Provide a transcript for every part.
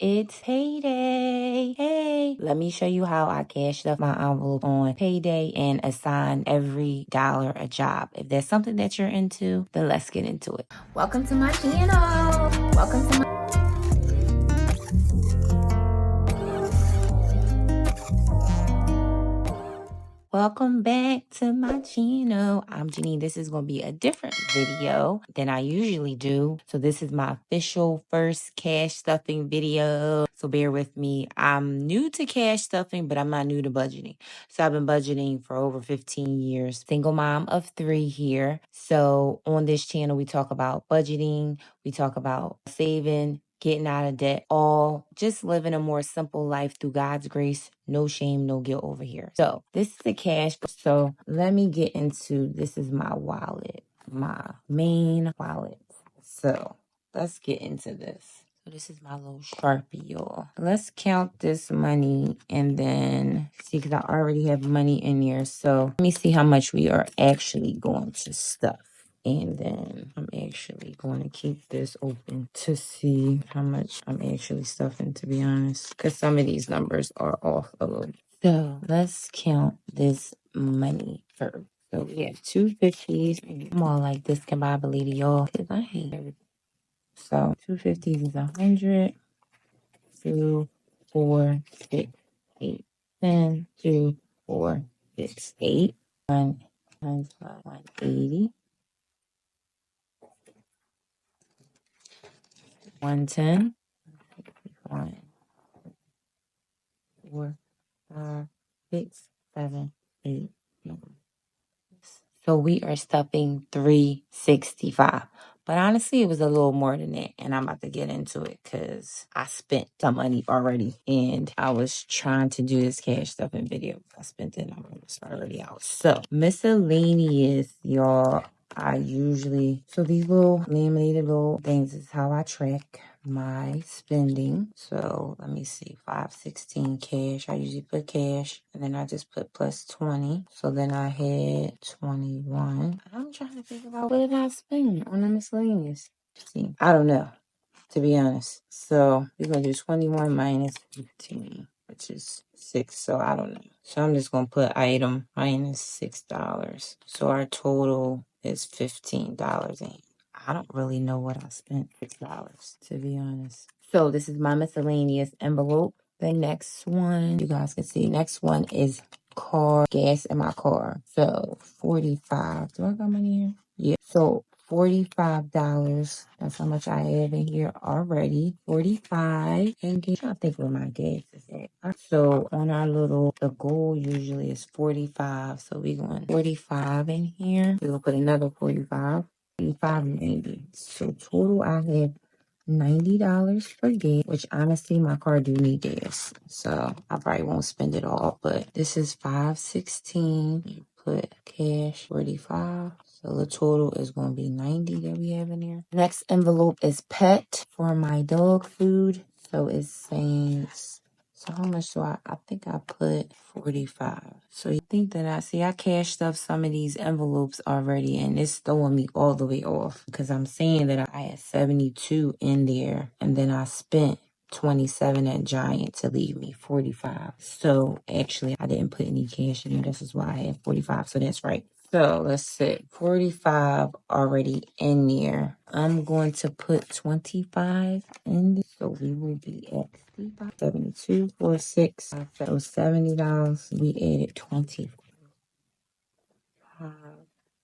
It's payday. Hey, let me show you how I cashed up my envelope on payday and assign every dollar a job. If there's something that you're into, then let's get into it. Welcome to my channel. Welcome back to my channel. I'm Janine. This is going to be a different video than I usually do. So this is my official first cash stuffing video. So bear with me. I'm new to cash stuffing, but I'm not new to budgeting. So I've been budgeting for over 15 years. Single mom of 3 here. So on this channel, we talk about budgeting. We talk about saving, getting out of debt, all just living a more simple life through God's grace. No shame, no guilt over here. So this is the cash. So let me get into, this is my wallet, my main wallet. So let's get into this. So this is my little Sharpie, y'all. Let's count this money and then see, because I already have money in here. So let me see how much we are actually going to stuff. And then I'm actually going to keep this open to see how much I'm actually stuffing, to be honest. Because some of these numbers are off a little. So let's count this money first. So we have 250s. I'm all like discombobulated, y'all. Because I hate everything. So 250s is 100, 2, 4, 6, 8, 10, 2, 4, 6, 8, 1, 180. 110, 1, 4, 5, 6, 7, 8, 9. So we are stuffing 365. But honestly, it was a little more than that. And I'm about to get into it because I spent some money already. And I was trying to do this cash stuffing video. I spent it. It's already out. So miscellaneous, y'all. So these little laminated little things is how I track my spending. So let me see, 516 cash. I usually put cash and then I just put plus 20. So then I had 21. I'm trying to think about what did I spend on the miscellaneous. See, I don't know, to be honest. So we're gonna do 21 minus 15, which is 6. So I don't know. So I'm just gonna put item minus $6. So our total is $15. And I don't really know what I spent $6, to be honest. So this is my miscellaneous envelope. The next one, you guys can see, next one is gas in my car. So 45. Do I got money here? Yeah. So $45. That's how much I have in here already. 45. And I'm trying to think where my gas is at. So on our the goal usually is 45. So we're going 45 in here. We're going to put another 45. 45.90. So total I have $90 for gas, which honestly my car do need gas. So I probably won't spend it all, but this is 516. Put cash 45. So the total is going to be 90 that we have in here. Next envelope is pet for my dog food. So it's saying, so how much do I think I put 45. So you think that I cashed stuff some of these envelopes already and it's throwing me all the way off because I'm saying that I had 72 in there and then I spent 27 at Giant to leave me 45. So actually I didn't put any cash in there. This is why I had 45. So that's right. So let's see, 45 already in there. I'm going to put 25 in there. So we will be at 72 for 6. So $70. We added 25.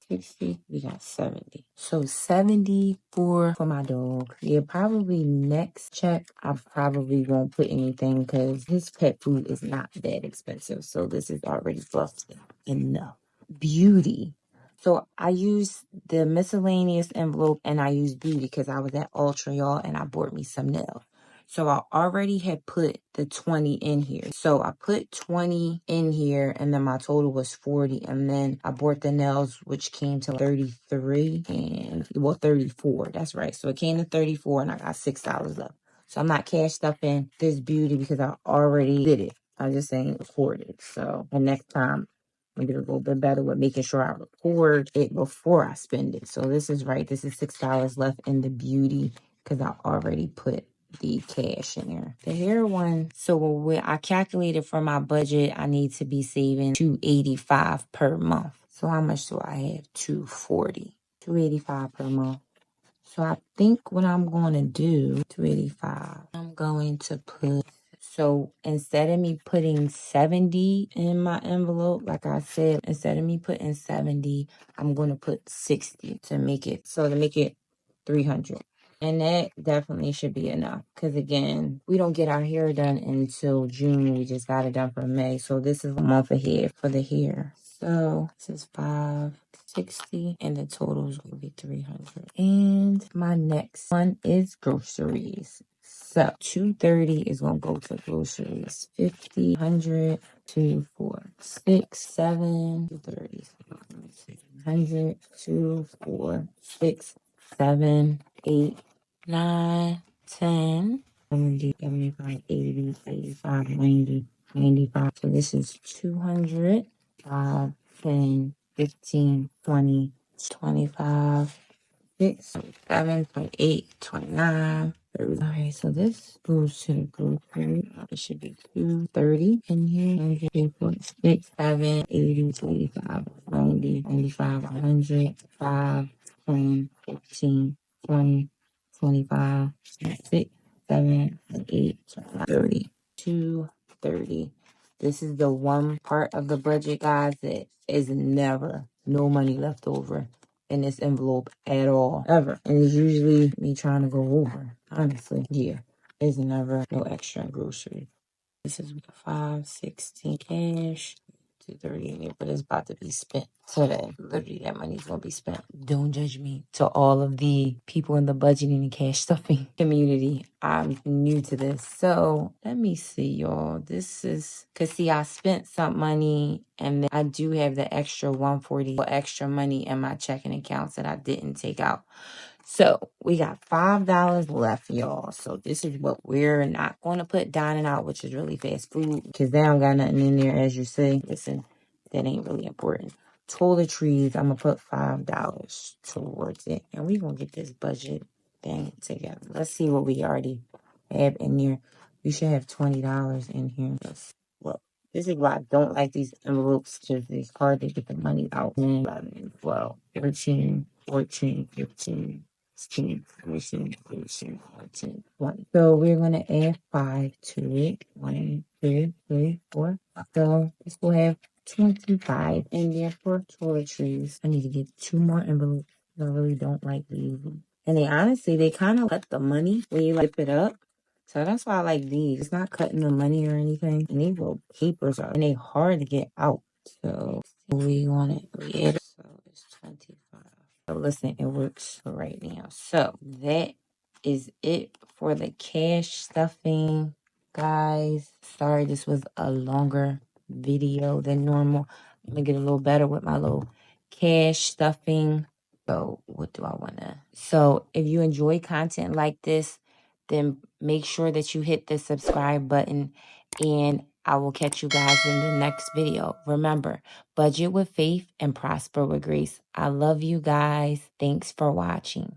60. We got 70. So 74 for my dog. Yeah, probably next check, I probably won't put anything because his pet food is not that expensive. So this is already fluffed enough. Beauty. So I used the miscellaneous envelope and I used beauty because I was at Ultra, y'all, and I bought me some nails. So I already had put the 20 in here. So I put 20 in here and then my total was 40. And then I bought the nails, which came to 33 and, well, 34. That's right. So it came to 34 and I got $6 left. So I'm not cash stuffing this beauty because I already did it. I just ain't recorded. So the next time, I'm gonna do a little bit better with making sure I record it before I spend it. So this is right. This is $6 left in the beauty because I already put the cash in there. The hair one, so when I calculated for my budget, I need to be saving $285 per month. So how much do I have? $285 per month. So I think what I'm going to do, 285, I'm going to put, so instead of me putting 70 in my envelope, like I said, instead of me putting 70, I'm going to put 60 to make it 300. And that definitely should be enough. Because again, we don't get our hair done until June. We just got it done for May. So this is a month ahead for the hair. So this is 560 and the total is going to be 300. And my next one is groceries. So 230 is going to go to groceries. 50, 100, 2, 4, 6, 7, 230. 100, 2, 4, 6, 7, 8, 9, 10, 70, 75, 80, 85, 90, 95. So this is 200, 5, 10, 15, 20, 25, 6, 7, 28, 29, 30. All right, so this goes to the grocery. It should be 230 in here. 106, 7, 80, 85, 90, 95, 100, 5, 10, 15, 20, 25, 6, 7, 8, 30. 230. This is the one part of the budget, guys, that is never no money left over in this envelope at all, ever. And it's usually me trying to go over, honestly. Yeah, there's never no extra groceries. This is 516 cash, 230 in here, but it's about to be spent. So that literally that money's gonna be spent. Don't judge me. To all of the people in the budgeting and cash stuffing community, I'm new to this. So let me see, y'all. This is cause see, I spent some money and then I do have the extra 140 extra money in my checking accounts that I didn't take out. So we got $5 left, y'all. So this is what we're not going to put dining out, which is really fast food, because they don't got nothing in there, as you see. Listen, that ain't really important. Toiletries, I'm gonna put $5 towards it, and we gonna get this budget thing together. Let's see what we already have in there. We should have $20 in here. Well, this is why I don't like these envelopes, because it's hard to get the money out. 11, 12, 13, 14, 15. 16, 17, 18, 19, 20. So we're going to add 5 to it. 1, 2, 3, 4. So this will have 25 in there for toiletries. I need to get 2 more envelopes. I really don't like these. And they kind of cut the money when you like it up. So that's why I like these. It's not cutting the money or anything. And these little papers are, and they hard to get out. So we want it. So it's 25. So listen, it works right now. So that is it for the cash stuffing, guys. Sorry, this was a longer video than normal. I'm gonna get a little better with my little cash stuffing. So what do I want to? So if you enjoy content like this, then make sure that you hit the subscribe button, and I will catch you guys in the next video. Remember, budget with faith and prosper with grace. I love you guys. Thanks for watching.